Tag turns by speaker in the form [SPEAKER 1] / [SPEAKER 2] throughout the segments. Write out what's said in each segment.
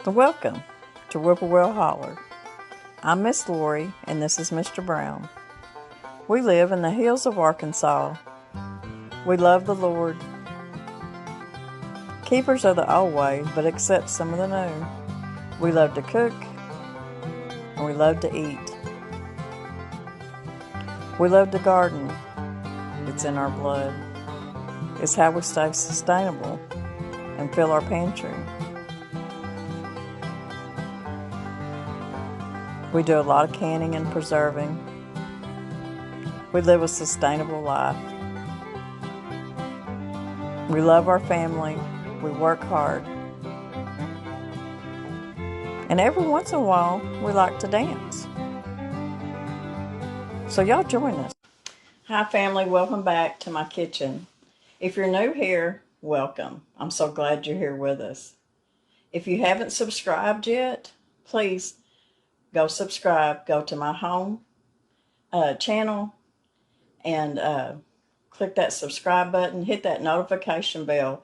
[SPEAKER 1] Welcome to Whippoorwill Holler. I'm Miss Lori and this is Mr. Brown. We live in the hills of Arkansas. We love the Lord. Keepers of the old way, but accept some of the new. We love to cook and we love to eat. We love to garden. It's in our blood. It's how we stay sustainable and fill our pantry. We do a lot of canning and preserving. We live a sustainable life. We love our family. We work hard. And every once in a while, we like to dance. So y'all join us. Hi family, welcome back to my kitchen. If you're new here, welcome. I'm so glad you're here with us. If you haven't subscribed yet, please go subscribe. Go to my home channel and click that subscribe button. Hit that notification bell.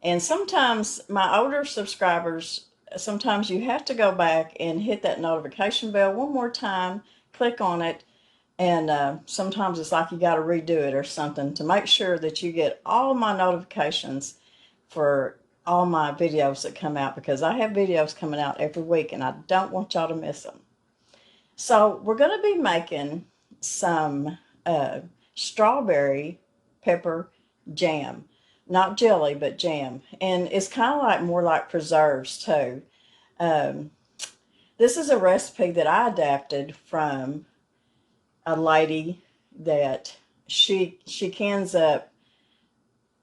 [SPEAKER 1] And sometimes my older subscribers, sometimes you have to go back and hit that notification bell one more time. Click on it. And sometimes it's like you got to redo it or something to make sure that you get all my notifications for all my videos that come out, because I have videos coming out every week and I don't want y'all to miss them. So we're going to be making some strawberry pepper jam. Not jelly, but jam. And it's kind of like more like preserves too. This is a recipe that I adapted from a lady that she cans up,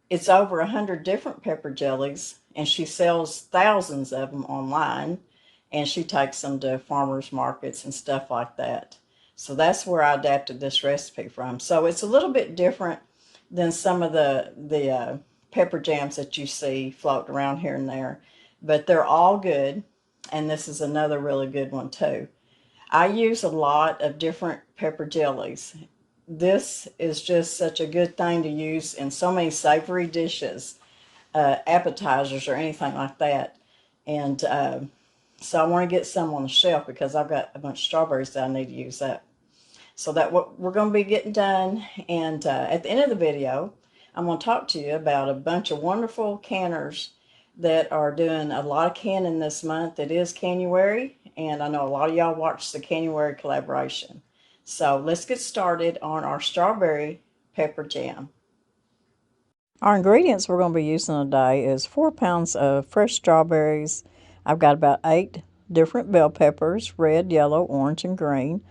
[SPEAKER 1] it's over 100 different pepper jellies, and she sells thousands of them online, and she takes them to farmers markets and stuff like that. So that's where I adapted this recipe from. So it's a little bit different than some of the pepper jams that you see floating around here and there, but they're all good, and this is another really good one too. I use a lot of different pepper jellies. This is just such a good thing to use in so many savory dishes, appetizers or anything like that. And so I want to get some on the shelf because I've got a bunch of strawberries that I need to use up. So that's what we're going to be getting done. And at the end of the video, I'm going to talk to you about a bunch of wonderful canners that are doing a lot of canning this month. It is Canuary, and I know a lot of y'all watched the Canuary collaboration. So let's get started on our strawberry pepper jam. Our ingredients we're going to be using today is 4 pounds of fresh strawberries. I've got about 8 different bell peppers, red, yellow, orange, and green.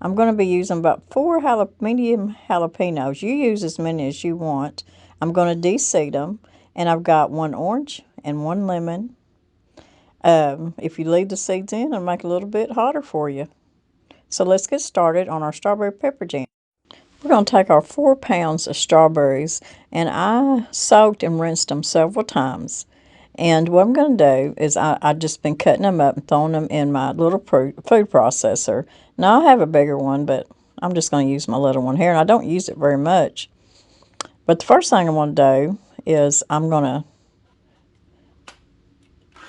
[SPEAKER 1] I'm going to be using about 4 medium jalapeños. You use as many as you want. I'm going to de-seed them, and I've got 1 orange and 1 lemon. If you leave the seeds in, it'll make it a little bit hotter for you. So let's get started on our strawberry pepper jam. We're going to take our 4 pounds of strawberries, and I soaked and rinsed them several times. And what I'm going to do is I've just been cutting them up and throwing them in my little food processor. Now I have a bigger one, but I'm just going to use my little one here, and I don't use it very much. But the first thing I want to do is I'm going to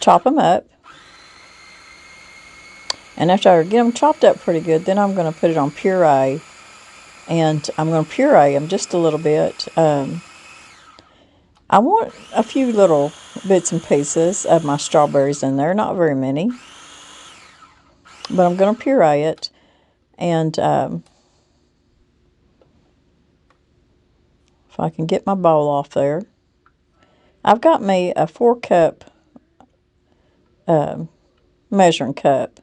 [SPEAKER 1] chop them up. And after I get them chopped up pretty good, then I'm going to put it on puree. And I'm going to puree them just a little bit. I want a few little bits and pieces of my strawberries in there, not very many. But I'm going to puree it. And if I can get my bowl off there. I've got me a 4-cup measuring cup.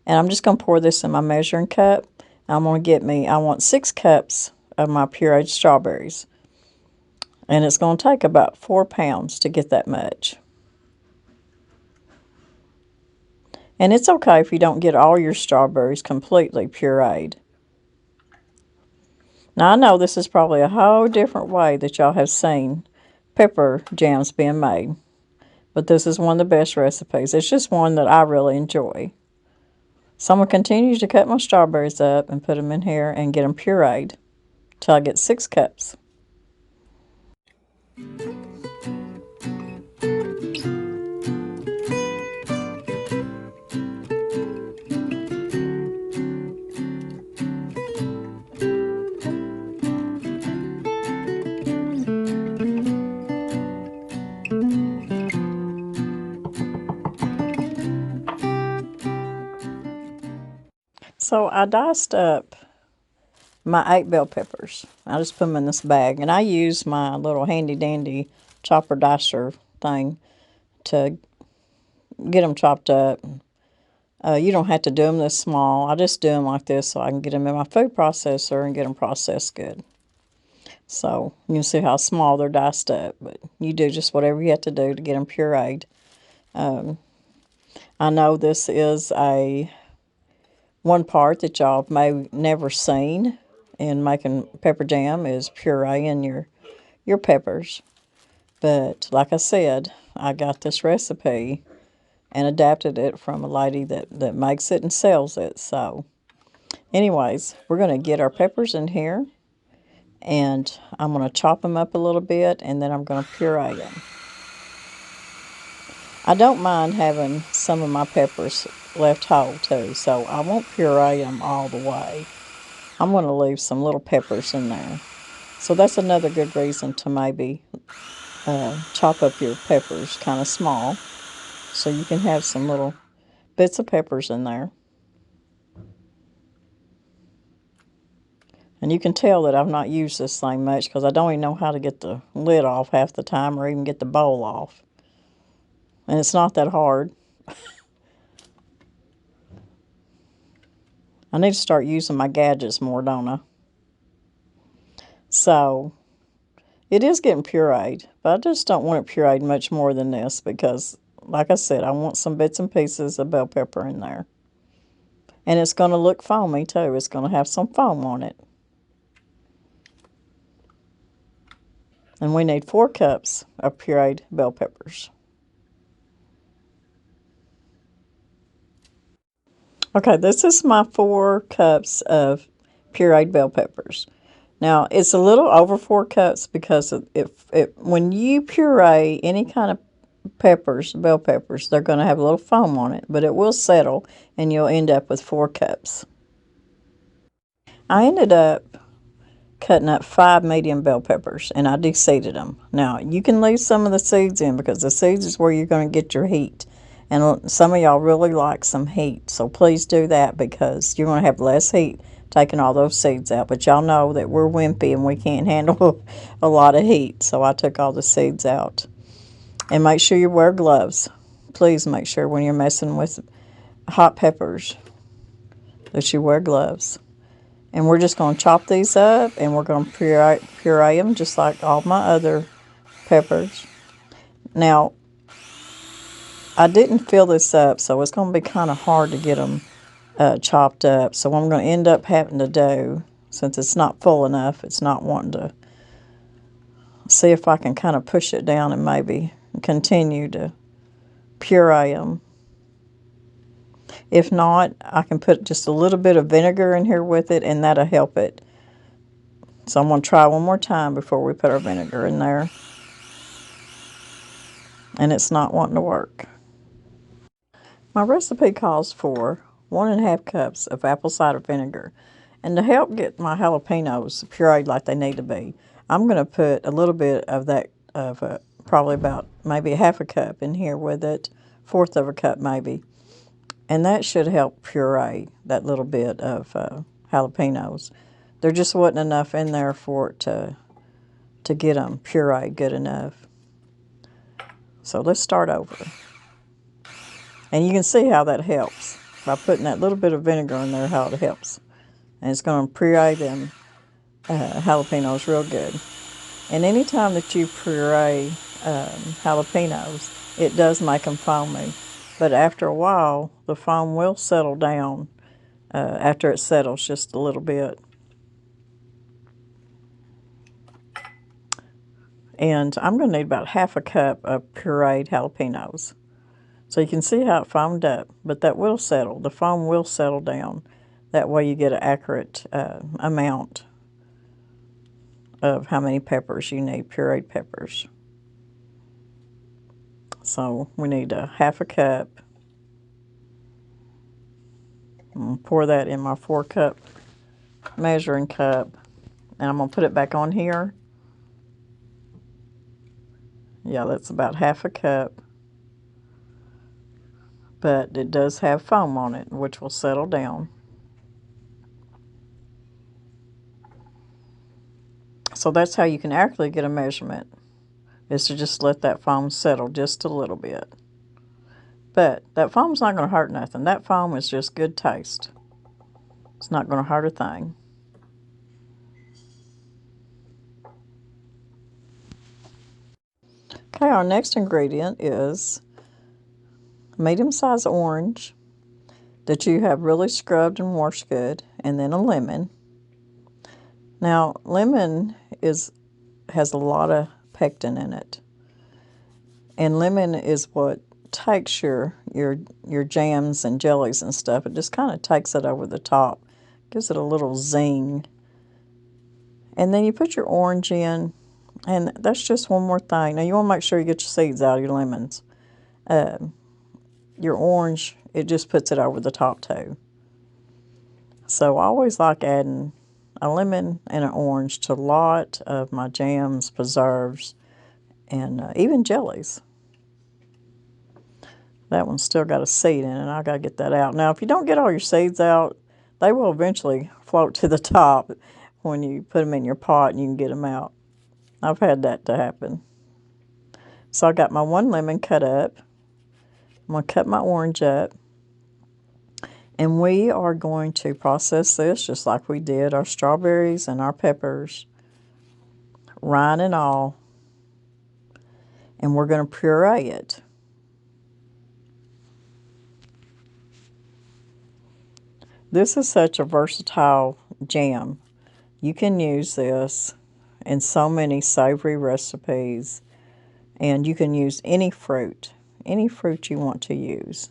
[SPEAKER 1] And I'm just going to pour this in my measuring cup. I'm going to get me, I want 6 cups of my pureed strawberries. And it's going to take about 4 pounds to get that much. And it's okay if you don't get all your strawberries completely pureed. Now I know this is probably a whole different way that y'all have seen pepper jams being made. But this is one of the best recipes. It's just one that I really enjoy. So I'm going to continue to cut my strawberries up and put them in here and get them pureed till I get 6 cups. So I diced up my 8 bell peppers. I just put them in this bag, and I use my little handy dandy chopper dicer thing to get them chopped up. You don't have to do them this small. I just do them like this so I can get them in my food processor and get them processed good. So you can see how small they're diced up, but you do just whatever you have to do to get them pureed. I know this is one part that y'all may never seen in making pepper jam is pureeing your peppers. But like I said, I got this recipe and adapted it from a lady that makes it and sells it. So anyways, we're going to get our peppers in here, and I'm going to chop them up a little bit, and then I'm going to puree them. I don't mind having some of my peppers left whole too, so I won't puree them all the way. I'm going to leave some little peppers in there. So that's another good reason to maybe chop up your peppers kind of small, so you can have some little bits of peppers in there. And you can tell that I've not used this thing much because I don't even know how to get the lid off half the time or even get the bowl off. And it's not that hard. I need to start using my gadgets more, don't I? So it is getting pureed, but I just don't want it pureed much more than this because, like I said, I want some bits and pieces of bell pepper in there. And it's going to look foamy too. It's going to have some foam on it. And we need 4 cups of pureed bell peppers. Okay, this is my 4 cups of pureed bell peppers. Now, it's a little over 4 cups because when you puree any kind of peppers, bell peppers, they're going to have a little foam on it, but it will settle and you'll end up with 4 cups. I ended up cutting up 5 medium bell peppers, and I de-seeded them. Now, you can leave some of the seeds in because the seeds is where you're going to get your heat. And some of y'all really like some heat, so please do that because you're going to have less heat taking all those seeds out. But y'all know that we're wimpy and we can't handle a lot of heat, so I took all the seeds out. And make sure you wear gloves. Please make sure when you're messing with hot peppers that you wear gloves. And we're just going to chop these up, and we're going to puree them just like all my other peppers. Now, I didn't fill this up, so it's going to be kind of hard to get them chopped up. So what I'm going to end up having to do, since it's not full enough, it's not wanting to, see if I can kind of push it down and maybe continue to puree them. If not, I can put just a little bit of vinegar in here with it, and that'll help it. So I'm going to try one more time before we put our vinegar in there. And it's not wanting to work. My recipe calls for 1.5 cups of apple cider vinegar. And to help get my jalapeños pureed like they need to be, I'm going to put a little bit of that, probably about maybe 1/2 cup in here with it, 1/4 of a cup maybe. And that should help puree that little bit of jalapeños. There just wasn't enough in there for it to get them pureed good enough. So let's start over. And you can see how that helps. By putting that little bit of vinegar in there, how it helps. And it's going to puree them jalapeños real good. And anytime that you puree jalapeños, it does make them foamy. But after a while, the foam will settle down after it settles just a little bit. And I'm going to need about 1/2 cup of pureed jalapeños. So you can see how it foamed up, but that will settle. The foam will settle down. That way you get an accurate amount of how many peppers you need, pureed peppers. So we need 1/2 cup. I'm going to pour that in my 4-cup measuring cup. And I'm going to put it back on here. Yeah, that's about 1/2 cup. But it does have foam on it, which will settle down. So that's how you can actually get a measurement, is to just let that foam settle just a little bit. But that foam's not going to hurt nothing. That foam is just good taste. It's not going to hurt a thing. Okay, our next ingredient is medium-sized orange that you have really scrubbed and washed good, and then a lemon. Now, lemon has a lot of pectin in it. And lemon is what takes your jams and jellies and stuff. It just kind of takes it over the top. Gives it a little zing. And then you put your orange in. And that's just one more thing. Now, you want to make sure you get your seeds out of your lemons. Your orange, it just puts it over the top too. So I always like adding a lemon and an orange to a lot of my jams, preserves, and even jellies. That one's still got a seed in it. I got to get that out. Now, if you don't get all your seeds out, they will eventually float to the top when you put them in your pot and you can get them out. I've had that to happen. So I got my one lemon cut up. I'm going to cut my orange up. And we are going to process this just like we did our strawberries and our peppers, rind and all. And we're going to puree it. This is such a versatile jam. You can use this in so many savory recipes, and you can use any fruit you want to use.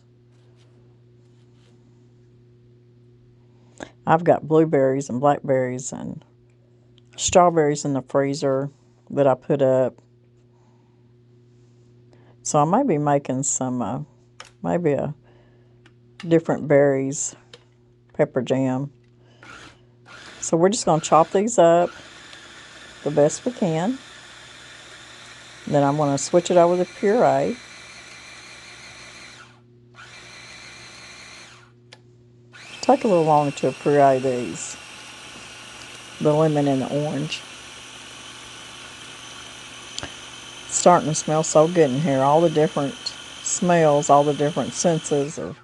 [SPEAKER 1] I've got blueberries and blackberries and strawberries in the freezer that I put up. So I may be making some, maybe a different berries pepper jam. So we're just going to chop these up the best we can. Then I'm going to switch it over to puree. Take a little longer to puree these, the lemon and the orange. It's starting to smell so good in here. All the different smells, all the different senses of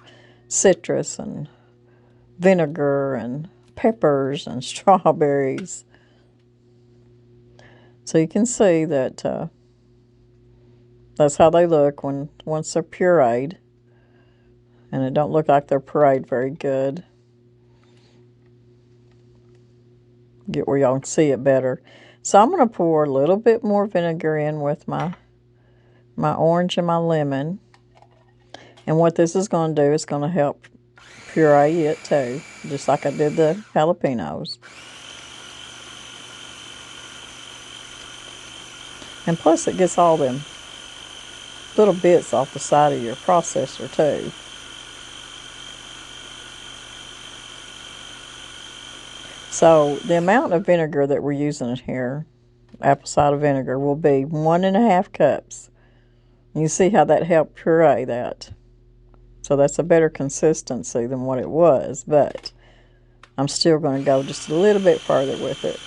[SPEAKER 1] citrus and vinegar and peppers and strawberries. So you can see that that's how they look once they're pureed. And it don't look like they're pureed very good. Get where y'all can see it better. So I'm going to pour a little bit more vinegar in with my orange and my lemon. And what this is going to do is going to help puree it too, just like I did the jalapeños. And plus it gets all them little bits off the side of your processor too. So the amount of vinegar that we're using here, apple cider vinegar, will be 1.5 cups. You see how that helped puree that. So that's a better consistency than what it was, but I'm still going to go just a little bit further with it.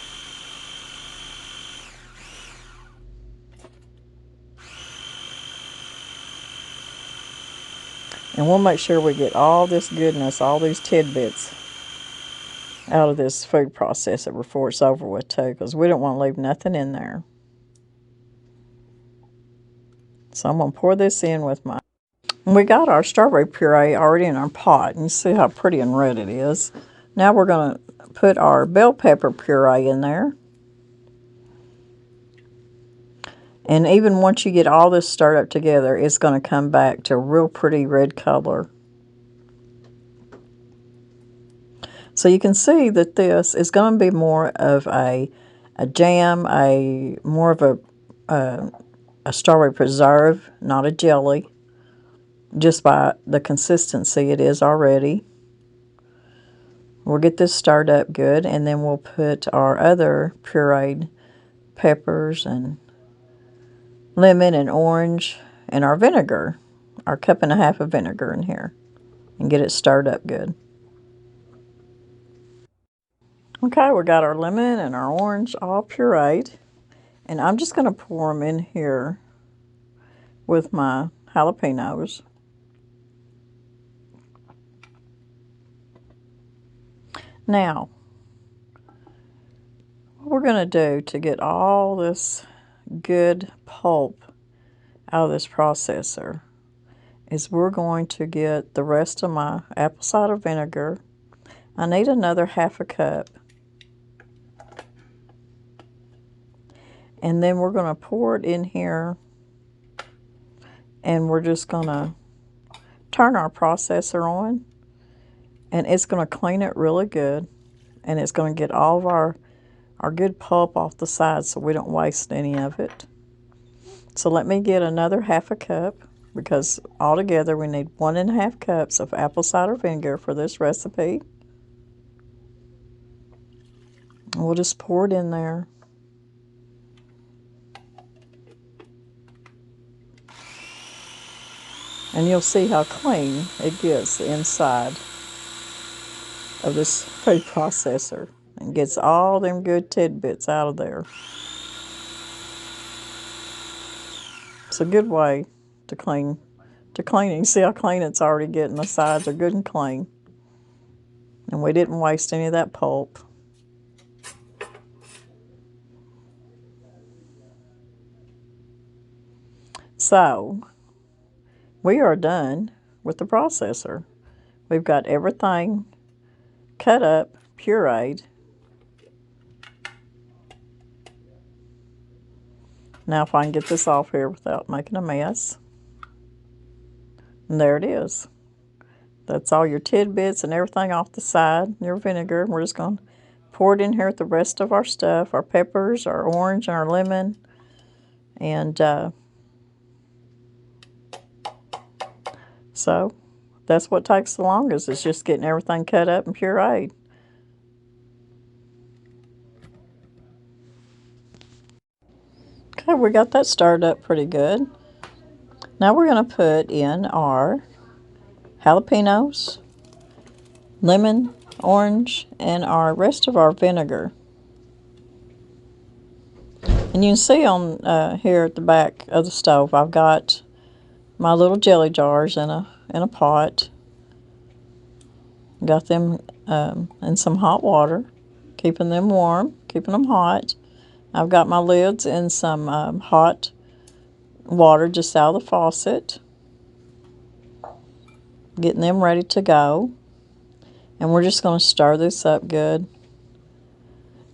[SPEAKER 1] And we'll make sure we get all this goodness, all these tidbits out of this food processor before it's over with too, because we don't want to leave nothing in there. So I'm going to pour this in with my... We got our strawberry puree already in our pot, and you see how pretty and red it is. Now we're going to put our bell pepper puree in there. And even once you get all this stirred up together, it's going to come back to a real pretty red color. So you can see that this is going to be more of a jam, more of a strawberry preserve, not a jelly, just by the consistency it is already. We'll get this stirred up good, and then we'll put our other pureed peppers and lemon and orange and our vinegar, our 1.5 cups of vinegar in here, and get it stirred up good. Okay, we got our lemon and our orange all pureed. And I'm just going to pour them in here with my jalapeños. Now, what we're going to do to get all this good pulp out of this processor is we're going to get the rest of my apple cider vinegar. I need another half a cup. And then we're going to pour it in here, and we're just going to turn our processor on, and it's going to clean it really good, and it's going to get all of our good pulp off the side so we don't waste any of it. So let me get another half a cup, because altogether we need 1.5 cups of apple cider vinegar for this recipe. And we'll just pour it in there. And you'll see how clean it gets the inside of this food processor and gets all them good tidbits out of there. It's a good way to clean. You see how clean it's already getting. The sides are good and clean. And we didn't waste any of that pulp. So, we are done with the processor. We've got everything cut up, pureed. Now if I can get this off here without making a mess. And there it is. That's all your tidbits and everything off the side, your vinegar. We're just going to pour it in here with the rest of our stuff, our peppers, our orange, and our lemon. And so that's what takes the longest, is just getting everything cut up and pureed. Okay, we got that stirred up pretty good. Now we're going to put in our jalapeños, lemon, orange, and our rest of our vinegar. And you can see on here at the back of the stove, I've got my little jelly jars in a pot. Got them in some hot water, keeping them warm, keeping them hot. I've got my lids in some hot water just out of the faucet, getting them ready to go. And we're just going to stir this up good.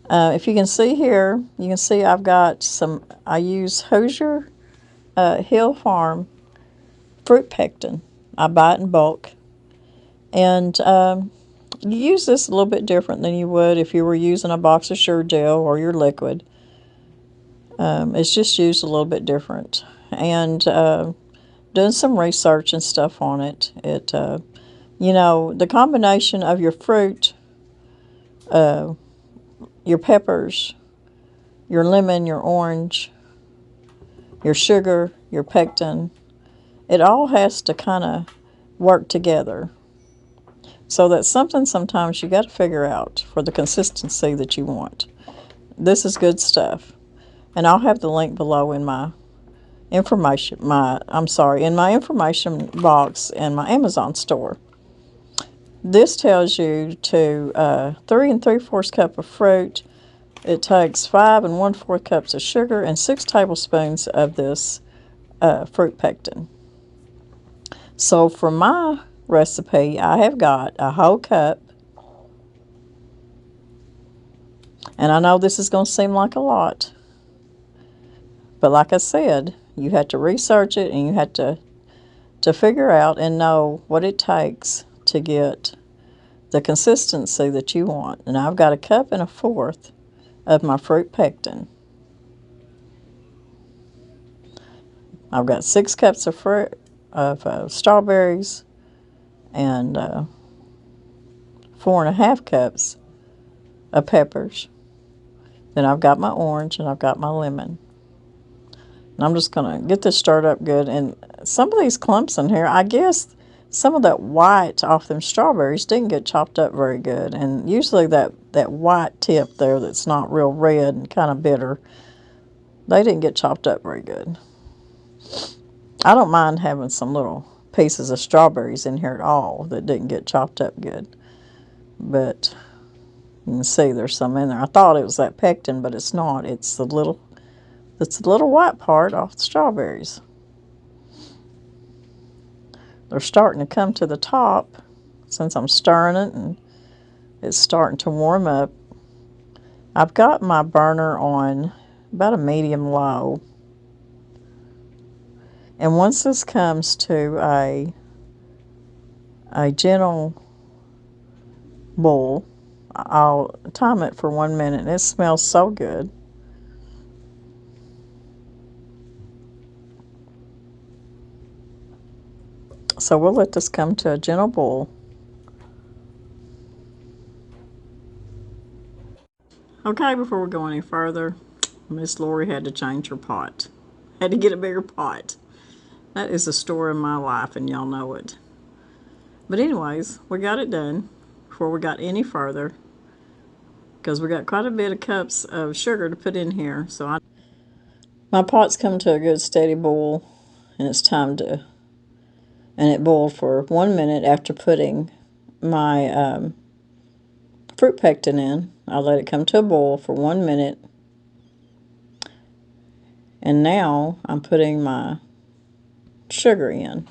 [SPEAKER 1] If you can see here, you can see I've got some, I use Holler Hill Farm fruit pectin. I buy it in bulk. And you use this a little bit different than you would if you were using a box of Sure Gel or your liquid. It's just used a little bit different. And doing some research and stuff on it, you know, the combination of your fruit, your peppers, your lemon, your orange, your sugar, your pectin, it all has to kind of work together. So that's something sometimes you got to figure out for the consistency that you want. This is good stuff. And I'll have the link below in my information, in my information box in my Amazon store. This tells you to 3 3/4 cup of fruit. It takes 5 1/4 cups of sugar and 6 tablespoons of this fruit pectin. So for my recipe, I have got a whole cup. And I know this is going to seem like a lot. But like I said, you have to research it, and you have to figure out and know what it takes to get the consistency that you want. And I've got 1 1/4 cups of my fruit pectin. I've got 6 cups of strawberries and 4 1/2 cups of peppers. Then I've got my orange and I've got my lemon. And I'm just going to get this stirred up good. And some of these clumps in here, I guess some of that white off them strawberries didn't get chopped up very good. And usually that white tip there that's not real red and kind of bitter, they didn't get chopped up very good. I don't mind having some little pieces of strawberries in here at all that didn't get chopped up good. But you can see there's some in there. I thought it was that pectin, but it's not. It's the little white part off the strawberries. They're starting to come to the top since I'm stirring it and it's starting to warm up. I've got my burner on about a medium low. And once this comes to a gentle boil, I'll time it for 1 minute, and it smells so good. So we'll let this come to a gentle boil. Okay, before we go any further, Miss Lori had to change her pot. Had to get a bigger pot. That is a story of my life, and y'all know it. But anyways, we got it done before we got any further, because we got quite a bit of cups of sugar to put in here. So my pot's come to a good steady boil, and it's time to, and it boiled for 1 minute after putting my fruit pectin in. I let it come to a boil for 1 minute, and now I'm putting my sugar in.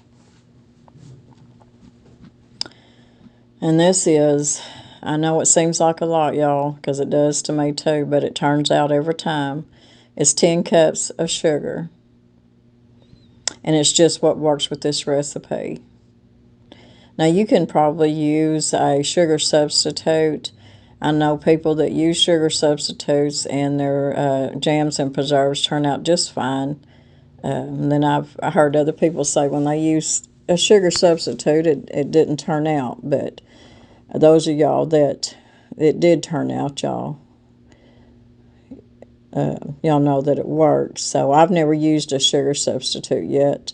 [SPEAKER 1] And this is, I know it seems like a lot, y'all, because it does to me too, but it turns out every time it's 10 cups of sugar. And it's just what works with this recipe. Now you can probably use a sugar substitute. I know people that use sugar substitutes and their jams and preserves turn out just fine. And then I heard other people say when they use a sugar substitute, it didn't turn out. But those of y'all that it did turn out, y'all know that it works. So I've never used a sugar substitute yet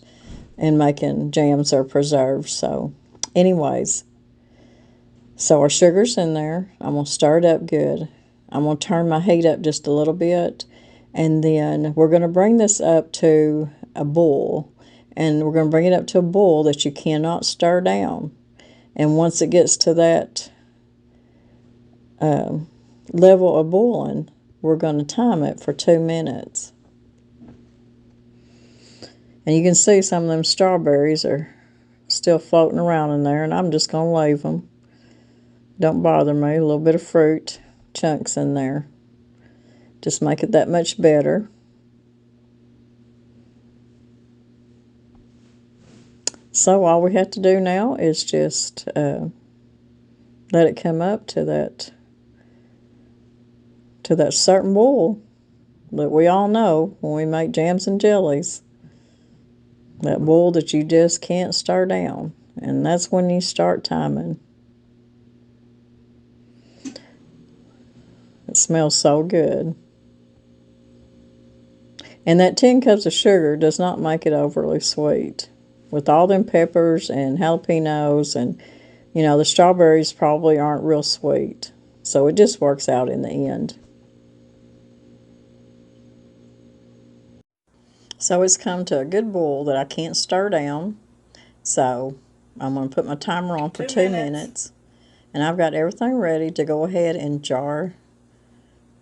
[SPEAKER 1] in making jams or preserves. So anyways, so our sugar's in there. I'm going to stir it up good. I'm going to turn my heat up just a little bit. And then we're going to bring this up to a boil. And we're going to bring it up to a boil that you cannot stir down. And once it gets to that level of boiling, we're going to time it for 2 minutes. And you can see some of them strawberries are still floating around in there, and I'm just going to leave them. Don't bother me. A little bit of fruit chunks in there. Just make it that much better. So all we have to do now is just let it come up to that certain boil that we all know when we make jams and jellies. That boil that you just can't stir down. And that's when you start timing. It smells so good. And that 10 cups of sugar does not make it overly sweet. With all them peppers and jalapeños and, the strawberries probably aren't real sweet. So it just works out in the end. So it's come to a good boil that I can't stir down. So I'm going to put my timer on for 2 minutes. And I've got everything ready to go ahead and jar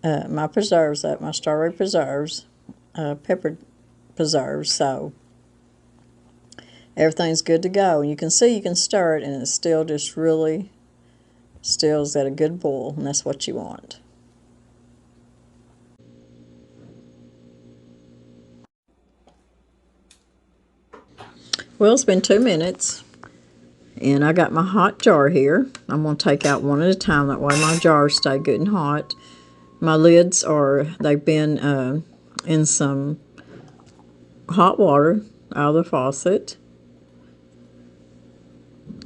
[SPEAKER 1] my preserves up, my strawberry preserves, pepper preserves. So everything's good to go. And you can see you can stir it, and it's still just really still is at a good boil, and that's what you want. Well, it's been 2 minutes, and I got my hot jar here. I'm going to take out one at a time. That way my jars stay good and hot. My lids they've been in some hot water out of the faucet.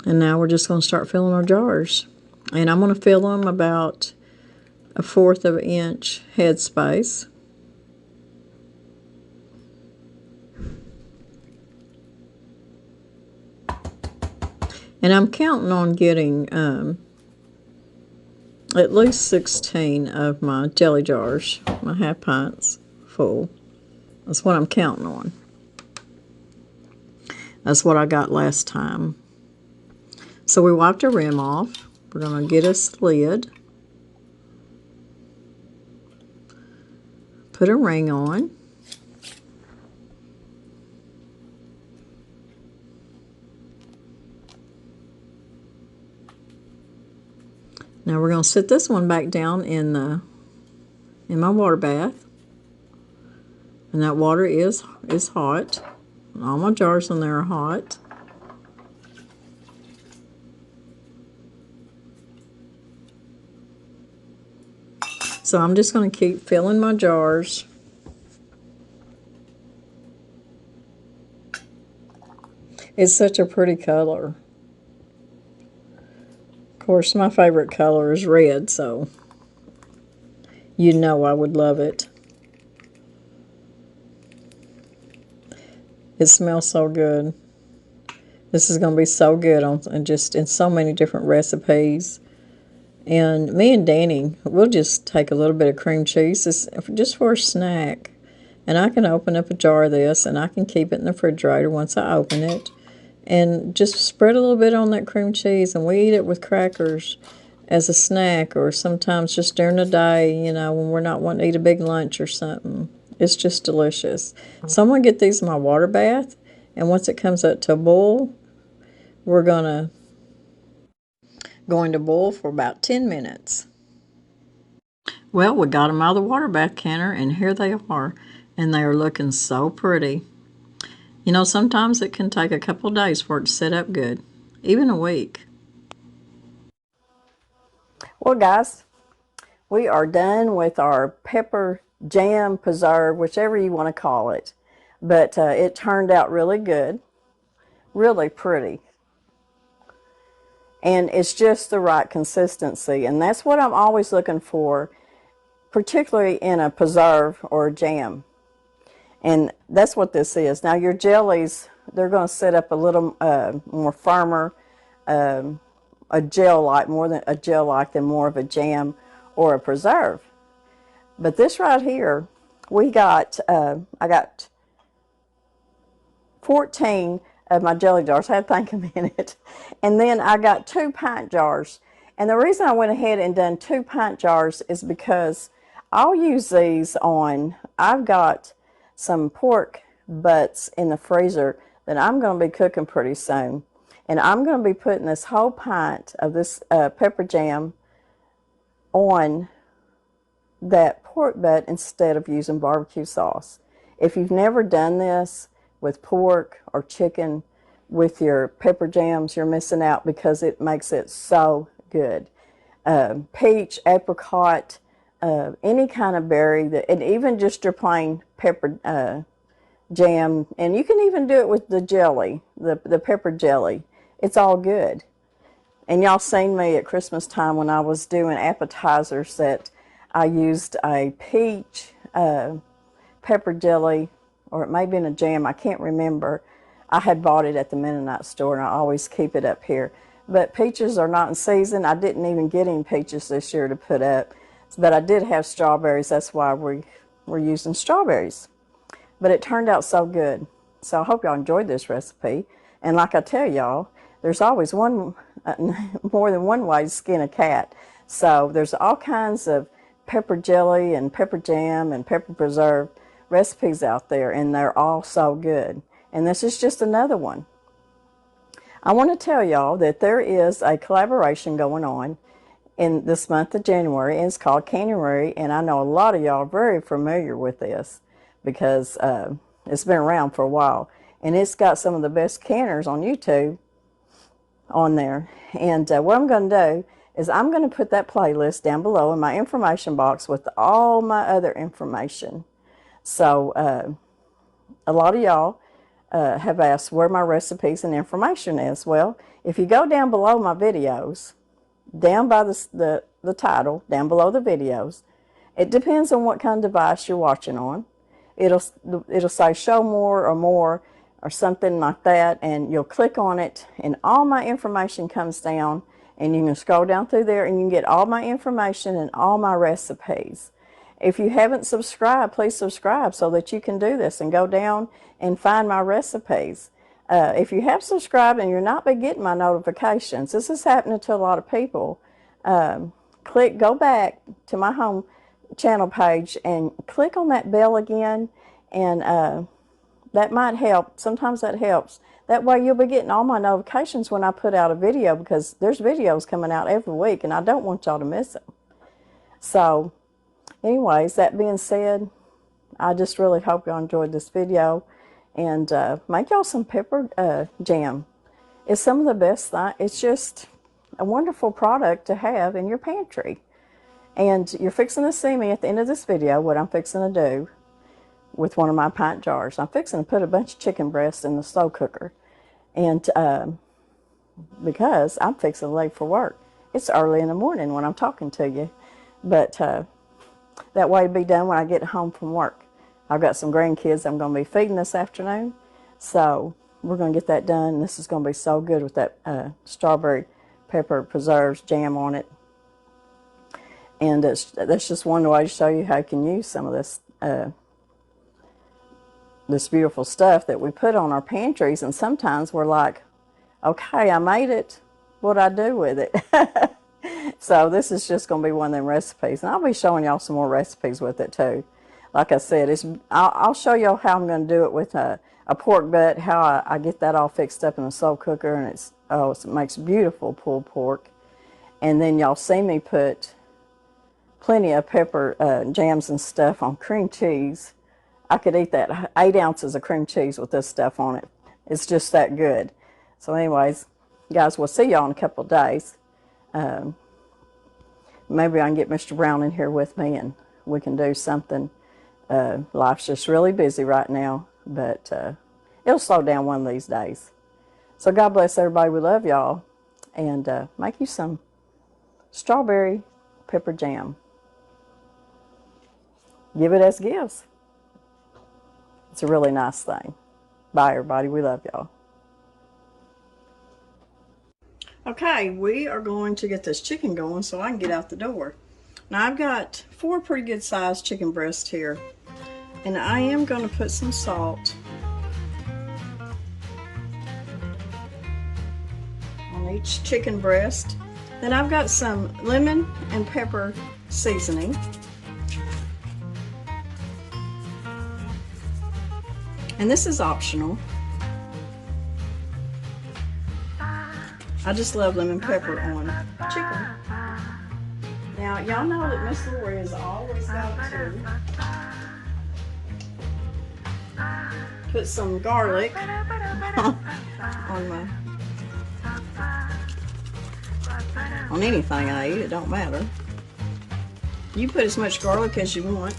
[SPEAKER 1] And now we're just going to start filling our jars. And I'm going to fill them about 1/4 of an inch headspace. And I'm counting on getting at least 16 of my jelly jars, my half pints full. That's what I'm counting on. That's what I got last time. So we wiped the rim off. We're going to get us lid. Put a ring on. Now we're going to sit this one back down in my water bath. And that water is hot. All my jars in there are hot. So I'm just going to keep filling my jars. It's such a pretty color. Of course, my favorite color is red, so you know I would love it. It smells so good. This is going to be so good just in so many different recipes. And me and Danny, we'll just take a little bit of cream cheese just for a snack. And I can open up a jar of this, and I can keep it in the refrigerator once I open it. And just spread a little bit on that cream cheese, and we eat it with crackers as a snack, or sometimes just during the day, you know, when we're not wanting to eat a big lunch or something. It's just delicious. So I'm going to get these in my water bath, and once it comes up to a boil, we're going to boil for about 10 minutes. Well, we got them out of the water bath canner, and here they are, and they are looking so pretty. You know, sometimes it can take a couple of days for it to set up good, even a week. Well, guys, we are done with our pepper jam preserve, whichever you want to call it. But it turned out really good, really pretty. And it's just the right consistency. And that's what I'm always looking for, particularly in a preserve or a jam. And that's what this is. Now your jellies, they're going to set up a little more firmer, a gel-like, more than a gel-like than more of a jam or a preserve. But this right here, I got 14 of my jelly jars. I had to think a minute. And then I got 2 pint jars. And the reason I went ahead and done 2 pint jars is because I'll use these I've got some pork butts in the freezer that I'm going to be cooking pretty soon. And I'm going to be putting this whole pint of this pepper jam on that pork butt instead of using barbecue sauce. If you've never done this with pork or chicken with your pepper jams, you're missing out because it makes it so good. Peach, apricot, any kind of berry, and even just your plain pepper jam, and you can even do it with the jelly, the pepper jelly. It's all good. And y'all seen me at Christmas time when I was doing appetizers that I used a peach pepper jelly, or it may have been a jam, I can't remember. I had bought it at the Mennonite store, and I always keep it up here. But peaches are not in season. I didn't even get any peaches this year to put up. But I did have strawberries. That's why we're using strawberries. But it turned out so good. So I hope y'all enjoyed this recipe. And like I tell y'all, there's always more than one way to skin a cat. So there's all kinds of pepper jelly and pepper jam and pepper preserve recipes out there, and they're all so good. And this is just another one. I want to tell y'all that there is a collaboration going on in this month of January, and it's called Cannuary, and I know a lot of y'all are very familiar with this because it's been around for a while, and it's got some of the best canners on YouTube on there. And what I'm going to do is I'm going to put that playlist down below in my information box with all my other information. So a lot of y'all have asked where my recipes and information is. Well, if you go down below my videos, down by the title, down below the videos, it depends on what kind of device you're watching on. It'll say show more or more, or something like that, and you'll click on it and all my information comes down, and you can scroll down through there and you can get all my information and all my recipes. If you haven't subscribed, please subscribe so that you can do this and go down and find my recipes. If you have subscribed and you're not been getting my notifications, this is happening to a lot of people. Go back to my home channel page and click on that bell again, and that might help. Sometimes that helps. That way you'll be getting all my notifications when I put out a video, because there's videos coming out every week and I don't want y'all to miss them. So anyways, that being said, I just really hope y'all enjoyed this video, and make y'all some pepper jam. It's some of the best thing. It's just a wonderful product to have in your pantry. And you're fixing to see me at the end of this video what I'm fixing to do with one of my pint jars. I'm fixing to put a bunch of chicken breasts in the slow cooker, and because I'm fixing to leave for work. It's early in the morning when I'm talking to you, but that way it'll be done when I get home from work. I've got some grandkids I'm going to be feeding this afternoon, so we're going to get that done. This is going to be so good with that strawberry pepper preserves jam on it. And that's just one way to show you how you can use some of this this beautiful stuff that we put on our pantries, and sometimes we're like, okay, I made it, what do I do with it? So this is just going to be one of them recipes, and I'll be showing y'all some more recipes with it too. Like I said, I'll show y'all how I'm going to do it with a pork butt, how I get that all fixed up in the slow cooker, and it makes beautiful pulled pork. And then y'all see me put plenty of pepper jams and stuff on cream cheese. I could eat that 8 ounces of cream cheese with this stuff on it. It's just that good. So anyways, guys, we'll see y'all in a couple of days. Maybe I can get Mr. Brown in here with me and we can do something. Life's just really busy right now, but it'll slow down one of these days. So God bless everybody. We love y'all. And make you some strawberry pepper jam. Give it as gifts. It's a really nice thing. Bye, everybody. We love y'all. Okay, we are going to get this chicken going so I can get out the door. Now, I've got 4 pretty good sized chicken breasts here, and I am going to put some salt on each chicken breast. Then I've got some lemon and pepper seasoning. And this is optional. I just love lemon pepper on chicken. Now, y'all know that Miss Lori has always got to put some garlic on anything I eat. It don't matter. You put as much garlic as you want.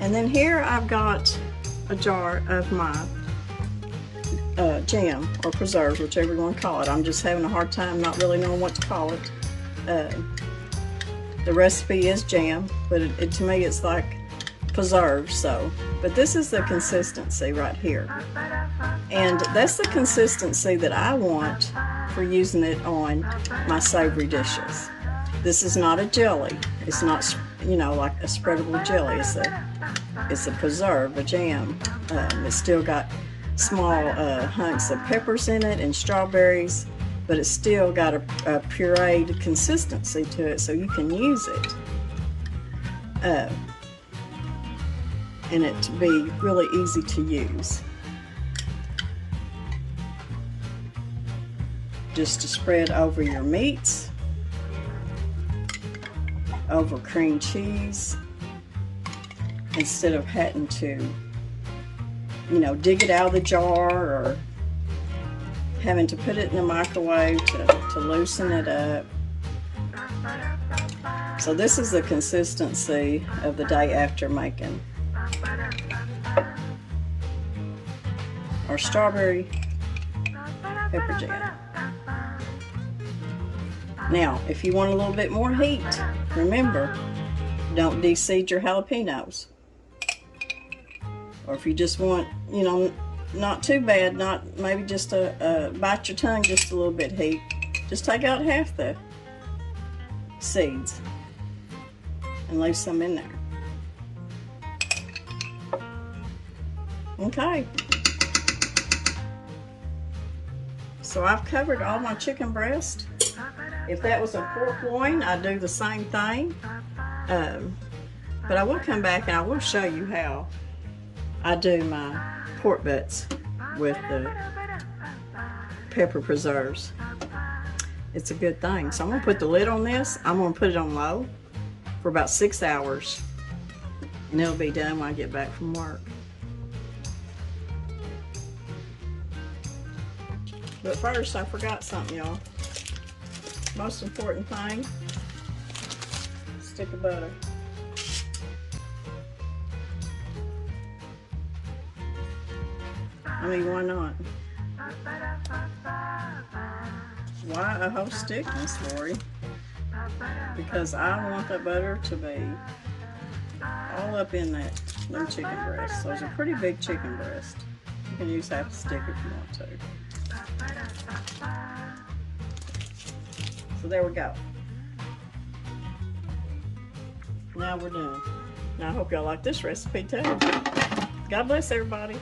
[SPEAKER 1] And then here I've got a jar of my jam or preserves, whichever you want to call it. I'm just having a hard time not really knowing what to call it. The recipe is jam, but to me it's like preserves. So, but this is the consistency right here, and that's the consistency that I want for using it on my savory dishes. This is not a jelly. It's not, you know, like a spreadable jelly. It's a preserve, a jam. It's still got small hunks of peppers in it and strawberries, but it's still got a pureed consistency to it, so you can use it. And it to be really easy to use. Just to spread over your meats, over cream cheese, instead of having to, you know, dig it out of the jar or having to put it in the microwave to loosen it up. So this is the consistency of the day after making our strawberry pepper jam. Now, if you want a little bit more heat, remember, don't de-seed your jalapeños Or if you just want, you know, not too bad, not maybe just bite your tongue just a little bit heat, just take out half the seeds and leave some in there. Okay. So I've covered all my chicken breast. If that was a pork loin, I'd do the same thing. But I will come back and I will show you how I do my pork butts with the pepper preserves. It's a good thing. So I'm gonna put the lid on this. I'm gonna put it on low for about 6 hours, and it'll be done when I get back from work. But first, I forgot something, y'all. Most important thing, stick of butter. I mean, why not? Why a whole stick, Miss Lori? Because I want that butter to be all up in that them chicken breast. So it's a pretty big chicken breast. You can use half a stick if you want to. So there we go. Now we're done. Now I hope y'all like this recipe too. God bless everybody.